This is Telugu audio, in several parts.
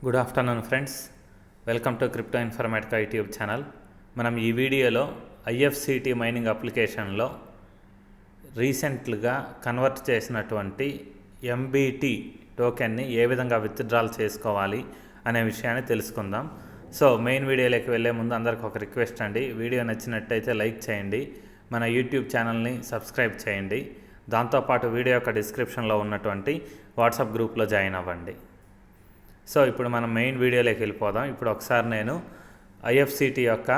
Good afternoon friends, welcome to crypto Informatica YouTube channel. మనం ఈ వీడియోలో ఐఎఫ్సిటి మైనింగ్ అప్లికేషన్లో రీసెంట్గా కన్వర్ట్ చేసినటువంటి ఎంబీటీ టోకెన్ని ఏ విధంగా విత్డ్రాల్ చేసుకోవాలి అనే విషయాన్ని తెలుసుకుందాం. సో మెయిన్ వీడియోలోకి వెళ్ళే ముందు అందరికి ఒక రిక్వెస్ట్ అండి, వీడియో నచ్చినట్టయితే లైక్ చేయండి, మన యూట్యూబ్ ఛానల్ని సబ్స్క్రైబ్ చేయండి, దాంతోపాటు వీడియో యొక్క డిస్క్రిప్షన్లో ఉన్నటువంటి వాట్సాప్ గ్రూప్లో జాయిన్ అవ్వండి. సో ఇప్పుడు మనం మెయిన్ వీడియోలోకి వెళ్ళిపోదాం. ఇప్పుడు ఒకసారి నేను ఐఎఫ్సిటి యొక్క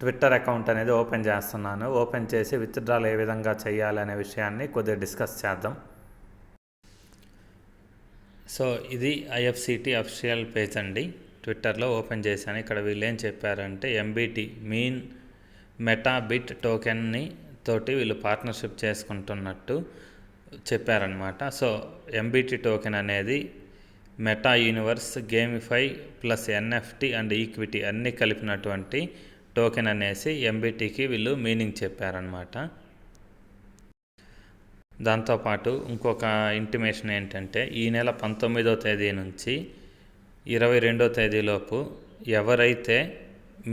ట్విట్టర్ అకౌంట్ అనేది ఓపెన్ చేస్తున్నాను. ఓపెన్ చేసి విత్డ్రాల్ ఏ విధంగా చేయాలి అనే విషయాన్ని కొద్దిగా డిస్కస్ చేద్దాం. సో ఇది ఐఎఫ్సిటి అఫీషియల్ పేజ్ అండి, ట్విట్టర్లో ఓపెన్ చేశాను. ఇక్కడ వీళ్ళు ఏం చెప్పారంటే ఎంబీటీ మీన్ మెటాబిట్ టోకెన్ని తోటి వీళ్ళు పార్ట్నర్షిప్ చేసుకుంటున్నట్టు చెప్పారనమాట. సో ఎంబీటీ టోకెన్ అనేది meta universe, గేమిఫై plus NFT and equity అన్నీ కలిపినటువంటి టోకెన్ అనేసి ఎంబీటీకి వీళ్ళు మీనింగ్ చెప్పారనమాట. దాంతోపాటు ఇంకొక ఇంటిమేషన్ ఏంటంటే ఈ నెల 19వ తేదీ నుంచి 22వ తేదీలోపు ఎవరైతే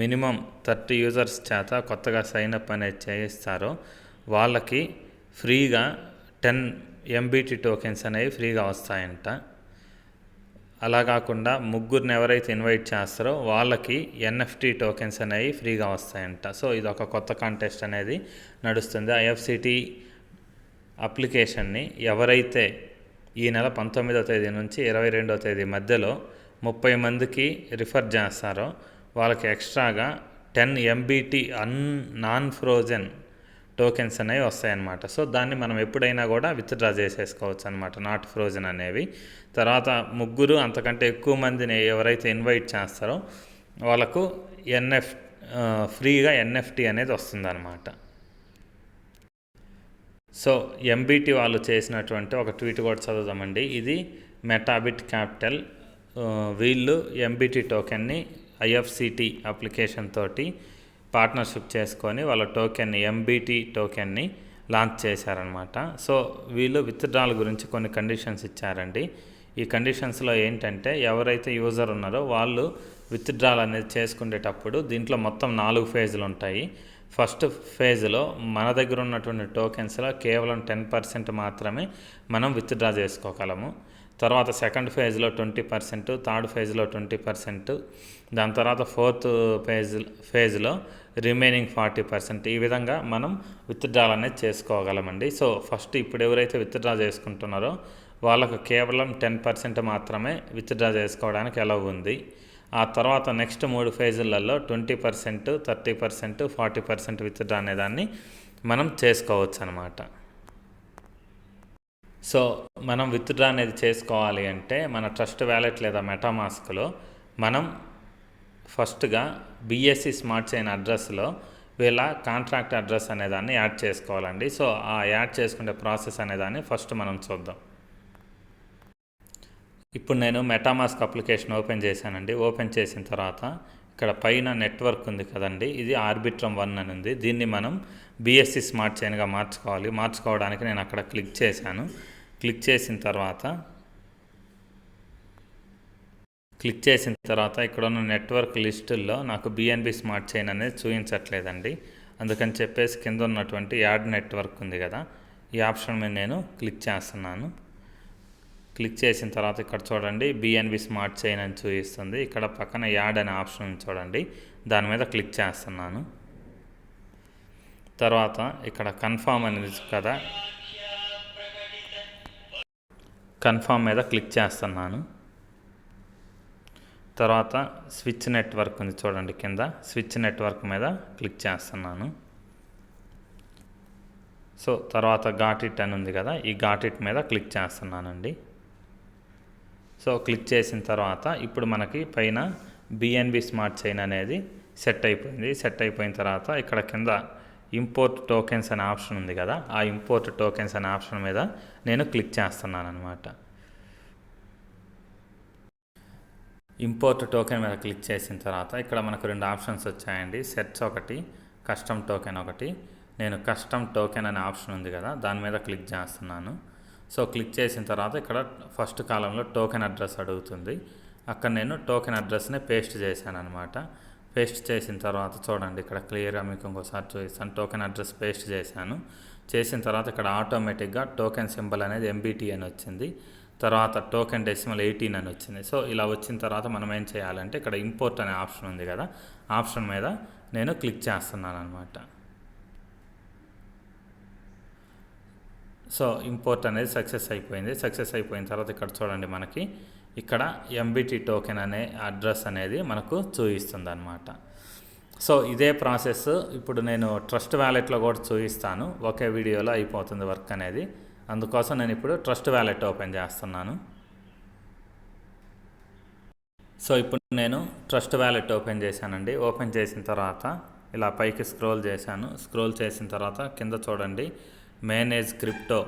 మినిమం 30 యూజర్స్ చేత కొత్తగా సైన్అప్ అనేది చేయిస్తారో వాళ్ళకి ఫ్రీగా 10 ఎంబీటీ టోకెన్స్ అనేవి ఫ్రీగా వస్తాయంట. అలా కాకుండా ముగ్గురిని ఎవరైతే ఇన్వైట్ చేస్తారో వాళ్ళకి ఎన్ఎఫ్టీ టోకెన్స్ అనేవి ఫ్రీగా వస్తాయంట. సో ఇది ఒక కొత్త కాంటెస్ట్ అనేది నడుస్తుంది. ఐఎఫ్సిటి అప్లికేషన్ని ఎవరైతే ఈ నెల 19వ తేదీ నుంచి 22వ తేదీ మధ్యలో 30 మందికి రిఫర్ చేస్తారో వాళ్ళకి ఎక్స్ట్రాగా 10 ఎంబీటీ నాన్ ఫ్రోజన్ టోకెన్స్ అనేవి వస్తాయన్నమాట. సో దాన్ని మనం ఎప్పుడైనా కూడా విత్డ్రా చేసేసుకోవచ్చు అనమాట, నాట్ ఫ్రోజన్ అనేవి. తర్వాత ముగ్గురు అంతకంటే ఎక్కువ మందిని ఎవరైతే ఇన్వైట్ చేస్తారో వాళ్ళకు ఫ్రీగా ఎన్ఎఫ్టీ అనేది వస్తుందన్నమాట. సో ఎంబీటీ వాళ్ళు చేసినటువంటి ఒక ట్వీట్ కూడా చదువుదామండి. ఇది మెటాబిట్ క్యాపిటల్, వీళ్ళు ఎంబీటీ టోకెన్ని ఐఎఫ్సిటి అప్లికేషన్ తోటి పార్ట్నర్షిప్ చేసుకొని వాళ్ళ టోకెన్ని ఎంబీటీ టోకెన్ని లాంచ్ చేశారనమాట. సో వీళ్ళు విత్డ్రాల్ గురించి కొన్ని కండిషన్స్ ఇచ్చారండి. ఈ కండిషన్స్లో ఏంటంటే ఎవరైతే యూజర్ ఉన్నారో వాళ్ళు విత్డ్రాల్ అనేది చేసుకునేటప్పుడు దీంట్లో మొత్తం 4 ఫేజులు ఉంటాయి. ఫస్ట్ ఫేజ్లో మన దగ్గర ఉన్నటువంటి టోకెన్స్లో కేవలం 10% మాత్రమే మనం విత్డ్రా చేసుకోగలము. తర్వాత సెకండ్ ఫేజ్లో 20%, థర్డ్ ఫేజ్లో 20%, దాని తర్వాత ఫోర్త్ ఫేజ్లో రిమైనింగ్ 40%. ఈ విధంగా మనం విత్డ్రాల్ అనేది చేసుకోగలమండి. సో ఫస్ట్ ఇప్పుడు ఎవరైతే విత్డ్రా చేసుకుంటున్నారో వాళ్ళకు కేవలం 10% మాత్రమే విత్డ్రా చేసుకోవడానికి అలౌ ఉంది. ఆ తర్వాత నెక్స్ట్ 3 ఫేజులలో 20%, 30%, 40% విత్డ్రా అనేదాన్ని మనం చేసుకోవచ్చు అనమాట. సో మనం విత్డ్రా అనేది చేసుకోవాలి అంటే మన ట్రస్ట్ వ్యాలెట్ లేదా మెటామాస్క్లో మనం ఫస్ట్గా బిఎస్సి స్మార్ట్ చైన్ అడ్రస్లో వీళ్ళ కాంట్రాక్ట్ అడ్రస్ అనేదాన్ని యాడ్ చేసుకోవాలండి. సో ఆ యాడ్ చేసుకునే ప్రాసెస్ అనేదాన్ని ఫస్ట్ మనం చూద్దాం. ఇప్పుడు నేను మెటామాస్క్ అప్లికేషన్ ఓపెన్ చేశానండి. ఓపెన్ చేసిన తర్వాత ఇక్కడ పైన నెట్వర్క్ ఉంది కదండి, ఇది ఆర్బిట్రమ్ 1 అని ఉంది. దీన్ని మనం బిఎస్సి స్మార్ట్ చైన్గా మార్చుకోవాలి. మార్చుకోవడానికి నేను అక్కడ క్లిక్ చేశాను. క్లిక్ చేసిన తర్వాత ఇక్కడ ఉన్న నెట్వర్క్ లిస్టుల్లో నాకు బిఎన్బి స్మార్ట్ చైన్ అనేది చూపించట్లేదండి. అందుకని చెప్పేసి కింద ఉన్నటువంటి యాడ్ నెట్వర్క్ ఉంది కదా, ఈ ఆప్షన్ మీద నేను క్లిక్ చేస్తున్నాను. క్లిక్ చేసిన తర్వాత ఇక్కడ చూడండి బిఎన్బి స్మార్ట్ చైన్ అని చూపిస్తుంది. ఇక్కడ పక్కన యాడ్ అనే ఆప్షన్ చూడండి, దాని మీద క్లిక్ చేస్తున్నాను. తర్వాత ఇక్కడ కన్ఫర్మ్ అనేది కదా, కన్ఫర్మ్ మీద క్లిక్ చేస్తున్నాను. తర్వాత స్విచ్ నెట్వర్క్ ఉంది చూడండి కింద, స్విచ్ నెట్వర్క్ మీద క్లిక్ చేస్తున్నాను. సో తర్వాత గాట్ ఇట్ అని ఉంది కదా, ఈ గాట్ ఇట్ మీద క్లిక్ చేస్తున్నానండి. సో క్లిక్ చేసిన తర్వాత ఇప్పుడు మనకి పైన బిఎన్బి స్మార్ట్ చైన్ అనేది సెట్ అయిపోయింది. సెట్ అయిపోయిన తర్వాత ఇక్కడ కింద ఇంపోర్ట్ టోకెన్స్ అనే ఆప్షన్ ఉంది కదా, ఆ ఇంపోర్ట్ టోకెన్స్ అనే ఆప్షన్ మీద నేను క్లిక్ చేస్తున్నాను అనమాట. ఇంపోర్ట్ టోకెన్ మీద క్లిక్ చేసిన తర్వాత ఇక్కడ మనకు 2 ఆప్షన్స్ వచ్చాయండి, సెర్చ్ ఒకటి, కస్టమ్ టోకెన్ ఒకటి. నేను కస్టమ్ టోకెన్ అనే ఆప్షన్ ఉంది కదా, దాని మీద క్లిక్ చేస్తున్నాను. సో క్లిక్ చేసిన తర్వాత ఇక్కడ ఫస్ట్ కాలంలో టోకెన్ అడ్రస్ అడుగుతుంది. అక్కడ నేను టోకెన్ అడ్రస్ని పేస్ట్ చేశాను అనమాట. పేస్ట్ చేసిన తర్వాత చూడండి, ఇక్కడ క్లియర్గా మీకు ఇంకోసారి చూపిస్తాను. టోకెన్ అడ్రస్ పేస్ట్ చేశాను. చేసిన తర్వాత ఇక్కడ ఆటోమేటిక్గా టోకెన్ సింబల్ అనేది ఎంబీటీ అని వచ్చింది. తర్వాత టోకెన్ డెసిమల్ 18 అని వచ్చింది. సో ఇలా వచ్చిన తర్వాత మనం ఏం చేయాలంటే ఇక్కడ ఇంపోర్ట్ అనే ఆప్షన్ ఉంది కదా, ఆప్షన్ మీద నేను క్లిక్ చేస్తున్నాను అనమాట. సో ఇంపోర్ట్ అనేది సక్సెస్ అయిపోయింది. సక్సెస్ అయిపోయిన తర్వాత ఇక్కడ చూడండి, మనకి ఇక్కడ ఎంబీటీ టోకెన్ అనే అడ్రస్ అనేది మనకు చూపిస్తుంది అనమాట. సో ఇదే ప్రాసెస్ ఇప్పుడు నేను ట్రస్ట్ వ్యాలెట్లో కూడా చూపిస్తాను. ఒకే వీడియోలో అయిపోతుంది వర్క్ అనేది. అందుకోసం నేను ఇప్పుడు ట్రస్ట్ వ్యాలెట్ ఓపెన్ చేస్తున్నాను. సో ఇప్పుడు నేను ట్రస్ట్ వ్యాలెట్ ఓపెన్ చేశానండి. ఓపెన్ చేసిన తర్వాత ఇలా పైకి స్క్రోల్ చేశాను. స్క్రోల్ చేసిన తర్వాత కింద చూడండి, మేనేజ్ క్రిప్టో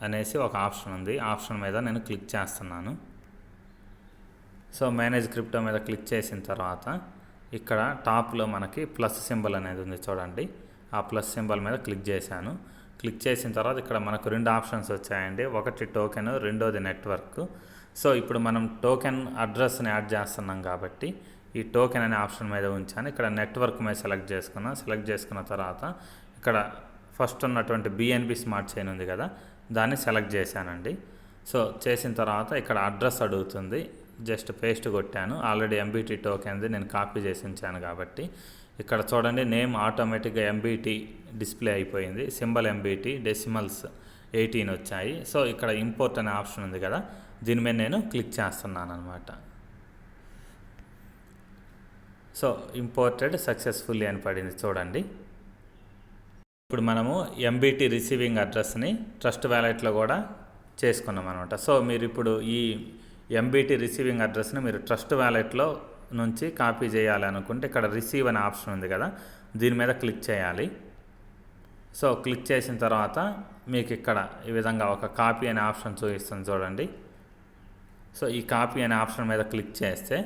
అనేసి ఒక ఆప్షన్ ఉంది. ఆప్షన్ మీద నేను క్లిక్ చేస్తున్నాను. సో మేనేజ్ క్రిప్టో మీద క్లిక్ చేసిన తర్వాత ఇక్కడ టాప్లో మనకి ప్లస్ సింబల్ అనేది ఉంది చూడండి. ఆ ప్లస్ సింబల్ మీద క్లిక్ చేశాను. క్లిక్ చేసిన తర్వాత ఇక్కడ మనకు 2 ఆప్షన్స్ వచ్చాయండి. ఒకటి టోకెన్, రెండోది నెట్వర్క్. సో ఇప్పుడు మనం టోకెన్ అడ్రస్ని యాడ్ చేస్తున్నాం కాబట్టి ఈ టోకెన్ అనే ఆప్షన్ మీద ఉంచాను. ఇక్కడ నెట్వర్క్ మీద సెలెక్ట్ చేసుకున్నాను. సెలెక్ట్ చేసుకున్న తర్వాత ఇక్కడ ఫస్ట్ ఉన్నటువంటి బిఎన్బి స్మార్ట్ చైన్ ఉంది కదా, దాన్ని సెలెక్ట్ చేశానండి. సో చేసిన తర్వాత ఇక్కడ అడ్రస్ అడుగుతుంది. జస్ట్ పేస్ట్ కొట్టాను. ఆల్రెడీ ఎంబీటీ టోకెన్ది నేను కాపీ చేసి ఉంచాను కాబట్టి ఇక్కడ చూడండి, నేమ్ ఆటోమేటిక్గా ఎంబీటీ డిస్ప్లే అయిపోయింది. సింబల్ ఎంబీటీ, డెసిమల్స్ 18 వచ్చాయి. సో ఇక్కడ ఇంపోర్ట్ అనే ఆప్షన్ ఉంది కదా, దీని మీద నేను క్లిక్ చేస్తున్నాను అనమాట. సో ఇంపోర్టెడ్ సక్సెస్ఫుల్లీ అని పడింది చూడండి. ఇప్పుడు మనము ఎంబీటీ రిసీవింగ్ అడ్రస్ని ట్రస్ట్ వ్యాలెట్లో కూడా చేసుకున్నాం అనమాట. సో మీరు ఇప్పుడు ఈ ఎంబీటీ రిసీవింగ్ అడ్రస్ని మీరు ట్రస్ట్ వ్యాలెట్లో నుంచి కాపీ చేయాలి అనుకుంటే ఇక్కడ రిసీవ్ అనే ఆప్షన్ ఉంది కదా, దీని మీద క్లిక్ చేయాలి. సో క్లిక్ చేసిన తర్వాత మీకు ఇక్కడ ఈ విధంగా ఒక కాపీ అనే ఆప్షన్ చూపిస్తుంది చూడండి. సో ఈ కాపీ అనే ఆప్షన్ మీద క్లిక్ చేస్తే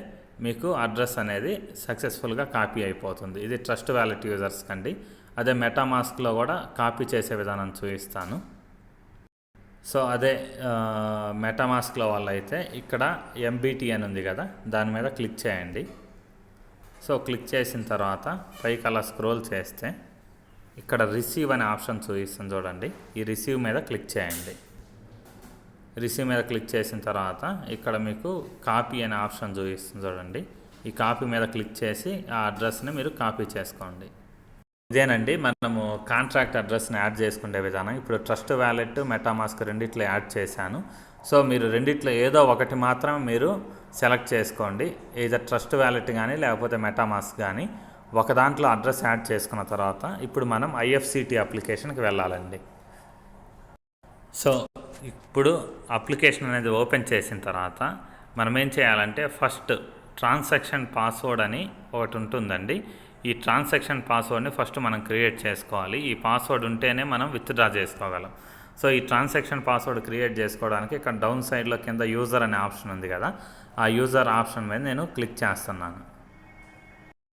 మీకు అడ్రస్ అనేది సక్సెస్ఫుల్గా కాపీ అయిపోతుంది. ఇది ట్రస్ట్ వ్యాలెట్ యూజర్స్ కండి. అదే మెటామాస్క్లో కూడా కాపీ చేసే విధానం చూపిస్తాను. సో అదే మెటామాస్క్లో వాళ్ళైతే ఇక్కడ ఎంబీటీ అని ఉంది కదా, దాని మీద క్లిక్ చేయండి. సో క్లిక్ చేసిన తర్వాత పైకి అలా స్క్రోల్ చేస్తే ఇక్కడ రిసీవ్ అనే ఆప్షన్ చూపిస్తుంది చూడండి. ఈ రిసీవ్ మీద క్లిక్ చేయండి. రిసీవ్ మీద క్లిక్ చేసిన తర్వాత ఇక్కడ మీకు కాపీ అనే ఆప్షన్ చూపిస్తుంది చూడండి. ఈ కాపీ మీద క్లిక్ చేసి ఆ అడ్రస్ని మీరు కాపీ చేసుకోండి. ఇదేనండి మనము కాంట్రాక్ట్ అడ్రస్ని యాడ్ చేసుకునే విధానం. ఇప్పుడు ట్రస్ట్ వ్యాలెట్, మెటామాస్క్ రెండిట్లో యాడ్ చేశాను. సో మీరు రెండిట్లో ఏదో ఒకటి మాత్రమే మీరు సెలెక్ట్ చేసుకోండి. ఏదో ట్రస్ట్ వ్యాలెట్ కానీ లేకపోతే మెటామాస్క్ కానీ ఒక దాంట్లో అడ్రస్ యాడ్ చేసుకున్న తర్వాత ఇప్పుడు మనం ఐఎఫ్సిటీ అప్లికేషన్కి వెళ్ళాలండి. సో ఇప్పుడు అప్లికేషన్ అనేది ఓపెన్ చేసిన తర్వాత మనం ఏం చేయాలంటే ఫస్ట్ ట్రాన్సాక్షన్ పాస్వర్డ్ అని ఒకటి ఉంటుందండి. ఈ ట్రాన్సాక్షన్ పాస్వర్డ్ని ఫస్ట్ మనం క్రియేట్ చేసుకోవాలి. ఈ పాస్వర్డ్ ఉంటేనే మనం విత్డ్రా చేసుకోగలం. సో ఈ ట్రాన్సాక్షన్ పాస్వర్డ్ క్రియేట్ చేసుకోవడానికి ఇక్కడ డౌన్ సైడ్లో కింద యూజర్ అనే ఆప్షన్ ఉంది కదా, ఆ యూజర్ ఆప్షన్ మీద నేను క్లిక్ చేస్తున్నాను.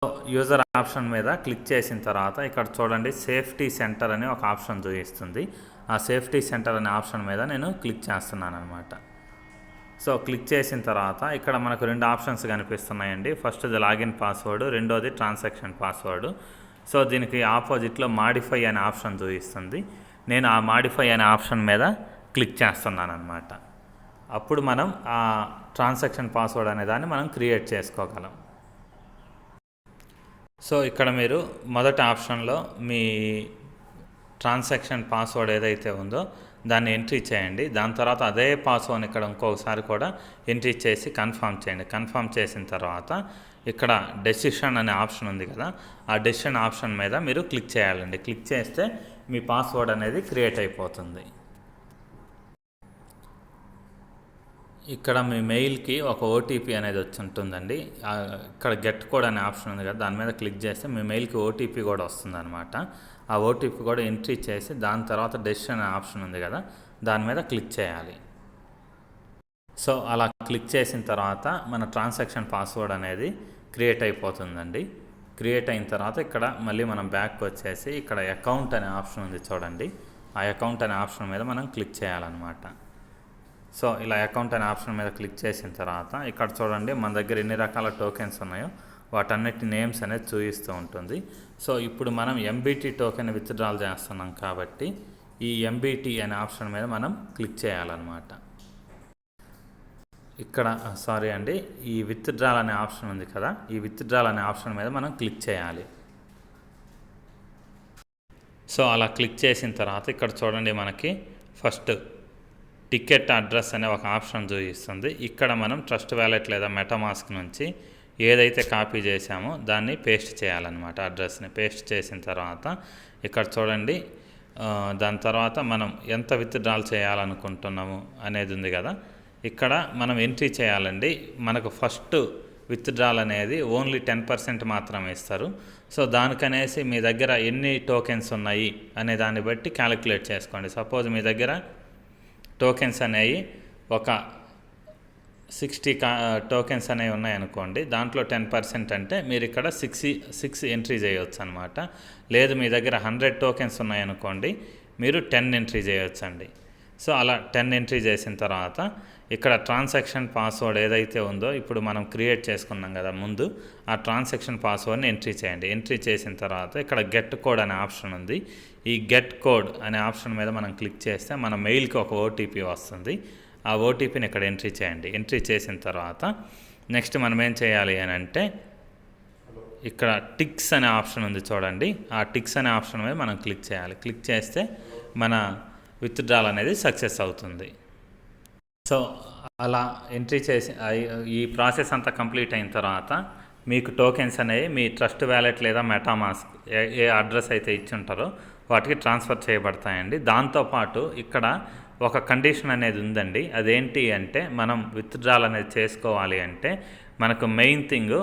సో యూజర్ ఆప్షన్ మీద క్లిక్ చేసిన తర్వాత ఇక్కడ చూడండి, సేఫ్టీ సెంటర్ అని ఒక ఆప్షన్ చూపిస్తుంది. ఆ సేఫ్టీ సెంటర్ అనే ఆప్షన్ మీద నేను క్లిక్ చేస్తున్నాను అనమాట. సో క్లిక్ చేసిన తర్వాత ఇక్కడ మనకు 2 ఆప్షన్స్ కనిపిస్తున్నాయండి. ఫస్ట్ది లాగిన్ పాస్వర్డ్, రెండోది ట్రాన్సాక్షన్ పాస్వర్డ్. సో దీనికి ఆపోజిట్లో మాడిఫై అనే ఆప్షన్ చూపిస్తుంది. నేను ఆ మాడిఫై అనే ఆప్షన్ మీద క్లిక్ చేస్తున్నాను అనమాట. అప్పుడు మనం ఆ ట్రాన్సాక్షన్ పాస్వర్డ్ అనే దాన్ని మనం క్రియేట్ చేసుకోగలం. సో ఇక్కడ మీరు మొదటి ఆప్షన్లో మీ ట్రాన్సాక్షన్ పాస్వర్డ్ ఏదైతే ఉందో దాన్ని ఎంట్రీ చేయండి. దాని తర్వాత అదే పాస్వర్డ్ ఇక్కడ ఇంకొకసారి కూడా ఎంట్రీ చేసి కన్ఫర్మ్ చేయండి. కన్ఫర్మ్ చేసిన తర్వాత ఇక్కడ డెసిషన్ అనే ఆప్షన్ ఉంది కదా, ఆ డెసిషన్ ఆప్షన్ మీద మీరు క్లిక్ చేయాలండి. క్లిక్ చేస్తే మీ పాస్వర్డ్ అనేది క్రియేట్ అయిపోతుంది. ఇక్కడ మీ మెయిల్కి ఒక ఓటీపీ అనేది వచ్చి ఉంటుందండి. ఇక్కడ గెట్ కోడ్ అనే ఆప్షన్ ఉంది కదా, దాని మీద క్లిక్ చేస్తే మీ మెయిల్కి ఓటీపీ కూడా వస్తుంది అనమాట. ఆ ఓటీపీ కూడా ఎంట్రీ చేసి దాని తర్వాత డెసిషన్ అనే ఆప్షన్ ఉంది కదా, దాని మీద క్లిక్ చేయాలి. సో అలా క్లిక్ చేసిన తర్వాత మన ట్రాన్సాక్షన్ పాస్వర్డ్ అనేది క్రియేట్ అయిపోతుందండి. క్రియేట్ అయిన తర్వాత ఇక్కడ మళ్ళీ మనం బ్యాక్ వచ్చేసి ఇక్కడ అకౌంట్ అనే ఆప్షన్ ఉంది చూడండి, ఆ అకౌంట్ అనే ఆప్షన్ మీద మనం క్లిక్ చేయాలన్నమాట. సో ఇలా అకౌంట్ అనే ఆప్షన్ మీద క్లిక్ చేసిన తర్వాత ఇక్కడ చూడండి మన దగ్గర ఎన్ని రకాల టోకెన్స్ ఉన్నాయో వాటన్నిటి నేమ్స్ అనేది చూపిస్తూ ఉంటుంది. సో ఇప్పుడు మనం ఎంబీటీ టోకెన్ విత్డ్రాల్ చేస్తున్నాం కాబట్టి ఈ ఎంబీటీ అనే ఆప్షన్ మీద మనం క్లిక్ చేయాలన్నమాట. ఇక్కడ సారీ అండి, ఈ విత్డ్రాల్ అనే ఆప్షన్ ఉంది కదా, ఈ విత్డ్రాల్ అనే ఆప్షన్ మీద మనం క్లిక్ చేయాలి. సో అలా క్లిక్ చేసిన తర్వాత ఇక్కడ చూడండి మనకి ఫస్ట్ టికెట్ అడ్రస్ అనే ఒక ఆప్షన్ చూపిస్తుంది. ఇక్కడ మనం ట్రస్ట్ వ్యాలెట్ లేదా మెటామాస్క్ నుంచి ఏదైతే కాపీ చేసామో దాన్ని పేస్ట్ చేయాలన్నమాట. అడ్రస్ని పేస్ట్ చేసిన తర్వాత ఇక్కడ చూడండి దాని తర్వాత మనం ఎంత విత్డ్రాల్ చేయాలనుకుంటున్నాము అనేది ఉంది కదా, ఇక్కడ మనం ఎంట్రీ చేయాలండి. మనకు ఫస్ట్ విత్డ్రాల్ అనేది ఓన్లీ 10% మాత్రమే ఇస్తారు. సో దానికనేసి మీ దగ్గర ఎన్ని టోకెన్స్ ఉన్నాయి అనే దాన్ని బట్టి క్యాలిక్యులేట్ చేసుకోండి. సపోజ్ మీ దగ్గర టోకెన్స్ అనేవి ఒక 60 టోకెన్స్ అనేవి ఉన్నాయనుకోండి, దాంట్లో 10% అంటే మీరు ఇక్కడ 6 ఎంట్రీ చేయవచ్చు అనమాట. లేదు మీ దగ్గర 100 టోకెన్స్ ఉన్నాయనుకోండి, మీరు 10 ఎంట్రీ చేయొచ్చండి. సో అలా 10 ఎంట్రీ చేసిన తర్వాత ఇక్కడ ట్రాన్సాక్షన్ పాస్వర్డ్ ఏదైతే ఉందో ఇప్పుడు మనం క్రియేట్ చేసుకున్నాం కదా ముందు, ఆ ట్రాన్సాక్షన్ పాస్వర్డ్ని ఎంట్రీ చేయండి. ఎంట్రీ చేసిన తర్వాత ఇక్కడ గెట్ కోడ్ అనే ఆప్షన్ ఉంది. ఈ గెట్ కోడ్ అనే ఆప్షన్ మీద మనం క్లిక్ చేస్తే మన మెయిల్కి ఒక ఓటీపీ వస్తుంది. ఆ ఓటీపీని ఇక్కడ ఎంట్రీ చేయండి. ఎంట్రీ చేసిన తర్వాత నెక్స్ట్ మనం ఏం చేయాలి అని అంటే ఇక్కడ టిక్స్ అనే ఆప్షన్ ఉంది చూడండి, ఆ టిక్స్ అనే ఆప్షన్ మీద మనం క్లిక్ చేయాలి. క్లిక్ చేస్తే మన విత్డ్రాల్ అనేది సక్సెస్ అవుతుంది. సో అలా ఎంట్రీ చేసి ఈ ప్రాసెస్ అంతా కంప్లీట్ అయిన తర్వాత మీకు టోకెన్స్ అనేవి మీ ట్రస్ట్ వ్యాలెట్ లేదా మెటామాస్క్ ఏ అడ్రస్ అయితే ఇచ్చి ఉంటారో వాటికి ట్రాన్స్ఫర్ చేయబడతాయండి. దాంతోపాటు ఇక్కడ ఒక కండిషన్ అనేది ఉందండి. అదేంటి అంటే మనం విత్డ్రాల్ అనేది చేసుకోవాలి అంటే మనకు మెయిన్ థింగ్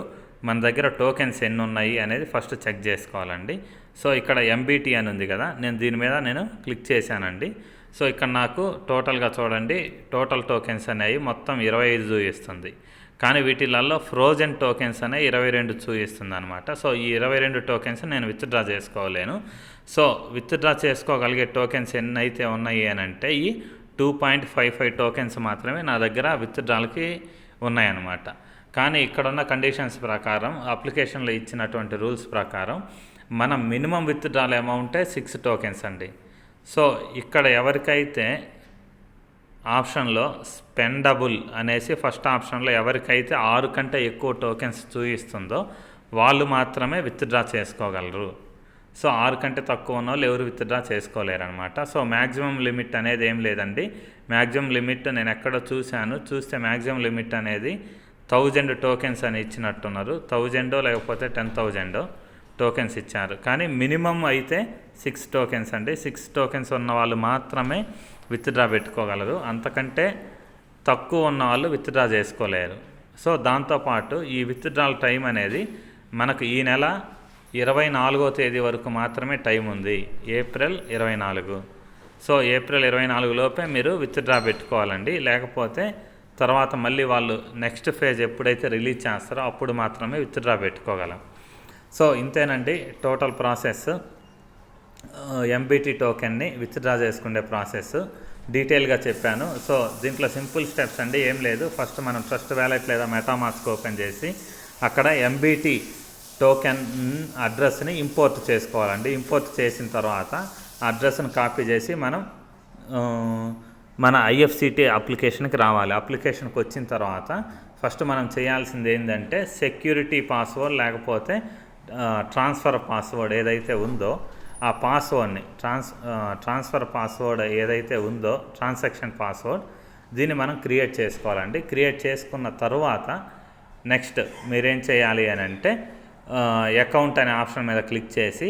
మన దగ్గర టోకెన్స్ ఎన్ని ఉన్నాయి అనేది ఫస్ట్ చెక్ చేసుకోవాలండి. సో ఇక్కడ ఎంబీటీ అని ఉంది కదా, దీని మీద నేను క్లిక్ చేశానండి. సో ఇక్కడ నాకు టోటల్గా చూడండి టోటల్ టోకెన్స్ అనేవి మొత్తం 25 చూపిస్తుంది. కానీ వీటిలలో ఫ్రోజన్ టోకెన్స్ అనేవి 22 చూపిస్తుంది అనమాట. సో ఈ 22 టోకెన్స్ నేను విత్డ్రా చేసుకోలేను. సో విత్డ్రా చేసుకోగలిగే టోకెన్స్ ఎన్ని అయితే ఉన్నాయి అని అంటే ఈ 2.55 టోకెన్స్ మాత్రమే నా దగ్గర విత్డ్రాల్కి ఉన్నాయన్నమాట. కానీ ఇక్కడున్న కండిషన్స్ ప్రకారం అప్లికేషన్లో ఇచ్చినటువంటి రూల్స్ ప్రకారం మన మినిమం విత్డ్రాల్ అమౌంటే 6 టోకెన్స్ అండి. సో ఇక్కడ ఎవరికైతే ఆప్షన్లో స్పెండబుల్ అనేసి ఫస్ట్ ఆప్షన్లో ఎవరికైతే 6 కంటే ఎక్కువ టోకెన్స్ చూపిస్తుందో వాళ్ళు మాత్రమే విత్డ్రా చేసుకోగలరు. సో 6 కంటే తక్కువ ఉన్న వాళ్ళు ఎవరు విత్డ్రా చేసుకోలేరు అనమాట. సో మ్యాక్సిమం లిమిట్ అనేది ఏం లేదండి. మ్యాక్సిమం లిమిట్ నేను ఎక్కడో చూస్తే మ్యాక్సిమం లిమిట్ అనేది 1000 టోకెన్స్ అని ఇచ్చినట్టున్నారు. 1000 లేకపోతే 10,000 టోకెన్స్ ఇచ్చారు. కానీ మినిమం అయితే 6 టోకెన్స్ అండి. 6 టోకెన్స్ ఉన్న వాళ్ళు మాత్రమే విత్డ్రా పెట్టుకోగలరు. అంతకంటే తక్కువ ఉన్న వాళ్ళు విత్డ్రా చేసుకోలేరు. సో దాంతోపాటు ఈ విత్డ్రాల్ టైం అనేది మనకు ఈ నెల 24వ తేదీ వరకు మాత్రమే టైం ఉంది. ఏప్రిల్ 24. సో ఏప్రిల్ 24 లోపే మీరు విత్డ్రా పెట్టుకోవాలండి. లేకపోతే తర్వాత మళ్ళీ వాళ్ళు నెక్స్ట్ ఫేజ్ ఎప్పుడైతే రిలీజ్ చేస్తారో అప్పుడు మాత్రమే విత్డ్రా పెట్టుకోగలం. సో ఇంతేనండి టోటల్ ప్రాసెస్. ఎంబీటీ టోకెన్ని విత్డ్రా చేసుకునే ప్రాసెస్ డీటెయిల్గా చెప్పాను. సో దీంట్లో సింపుల్ స్టెప్స్ అండి, ఏం లేదు. ఫస్ట్ మనం ట్రస్ట్ వ్యాలెట్ లేదా మెటామాస్క్ ఓపెన్ చేసి అక్కడ ఎంబీటీ టోకెన్ అడ్రస్ని ఇంపోర్ట్ చేసుకోవాలండి. ఇంపోర్ట్ చేసిన తర్వాత అడ్రస్ని కాపీ చేసి మనం మన ఐఎఫ్సిటీ అప్లికేషన్కి రావాలి. అప్లికేషన్కి వచ్చిన తర్వాత ఫస్ట్ మనం చేయాల్సింది ఏంటంటే సెక్యూరిటీ పాస్వర్డ్ లేకపోతే ట్రాన్స్ఫర్ పాస్వర్డ్ ఏదైతే ఉందో ఆ పాస్వర్డ్ని ట్రాన్స్ఫర్ పాస్వర్డ్ ఏదైతే ఉందో ట్రాన్సాక్షన్ పాస్వర్డ్ దీన్ని మనం క్రియేట్ చేసుకోవాలండి. క్రియేట్ చేసుకున్న తర్వాత నెక్స్ట్ మీరేం చేయాలి అని అంటే అకౌంట్ అనే ఆప్షన్ మీద క్లిక్ చేసి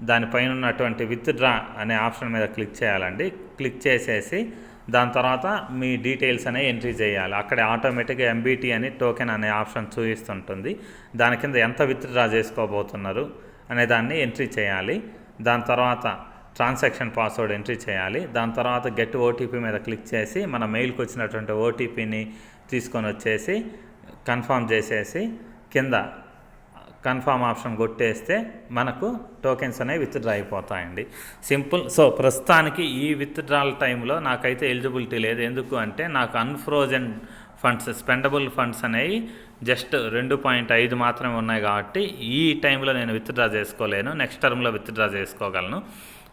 దానిపైన ఉన్నటువంటి విత్డ్రా అనే ఆప్షన్ మీద క్లిక్ చేయాలండి. క్లిక్ చేసేసి దాని తర్వాత మీ డీటెయిల్స్ అనేవి ఎంట్రీ చేయాలి. అక్కడ ఆటోమేటిక్గా ఎంబీటీ అని టోకెన్ అనే ఆప్షన్ చూపిస్తుంటుంది. దాని కింద ఎంత విత్డ్రా చేసుకోబోతున్నారు అనే దాన్ని ఎంట్రీ చేయాలి. దాని తర్వాత ట్రాన్సాక్షన్ పాస్వర్డ్ ఎంట్రీ చేయాలి. దాని తర్వాత గెట్ ఓటీపీ మీద క్లిక్ చేసి మన మెయిల్కి వచ్చినటువంటి ఓటీపీని తీసుకొని వచ్చేసి కన్ఫర్మ్ చేసేసి కింద కన్ఫర్మ్ ఆప్షన్ కొట్టేస్తే మనకు టోకెన్స్ అనేవి విత్డ్రా అయిపోతాయండి. సింపుల్. సో ప్రస్తుతానికి ఈ విత్డ్రాల్ టైంలో నాకైతే ఎలిజిబిలిటీ లేదు. ఎందుకు అంటే నాకు అన్ఫ్రోజన్ ఫండ్స్, స్పెండబుల్ ఫండ్స్ అనేవి జస్ట్ 2.5 మాత్రమే ఉన్నాయి కాబట్టి ఈ టైంలో నేను విత్డ్రా చేసుకోలేను. నెక్స్ట్ టర్మ్లో విత్డ్రా చేసుకోగలను.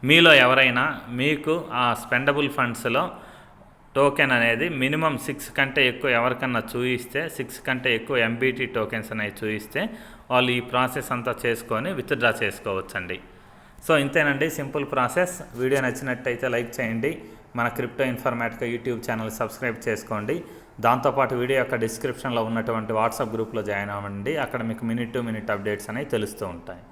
మీలో ఎవరైనా మీకు ఆ స్పెండబుల్ ఫండ్స్లో టోకెన్ అనేది మినిమం 6 కంటే ఎక్కువ ఎవరికన్నా చూయిస్తే, 6 కంటే ఎక్కువ ఎంబీటీ టోకెన్స్ అనేవి చూయిస్తే వాళ్ళు ఈ ప్రాసెస్ అంతా చేసుకొని విత్డ్రా చేసుకోవచ్చండి. సో ఇంతేనండి, సింపుల్ ప్రాసెస్. వీడియో నచ్చినట్టయితే లైక్ చేయండి. మన crypto Informatica YouTube channel subscribe చేసుకోండి. దాంతోపాటు వీడియో యొక్క డిస్క్రిప్షన్లో ఉన్నటువంటి వాట్సాప్ గ్రూప్లో జాయిన్ అవ్వండి. అక్కడ మీకు మినిట్ టు మినిట్ అప్డేట్స్ అనేవి తెలుస్తూ ఉంటాయి.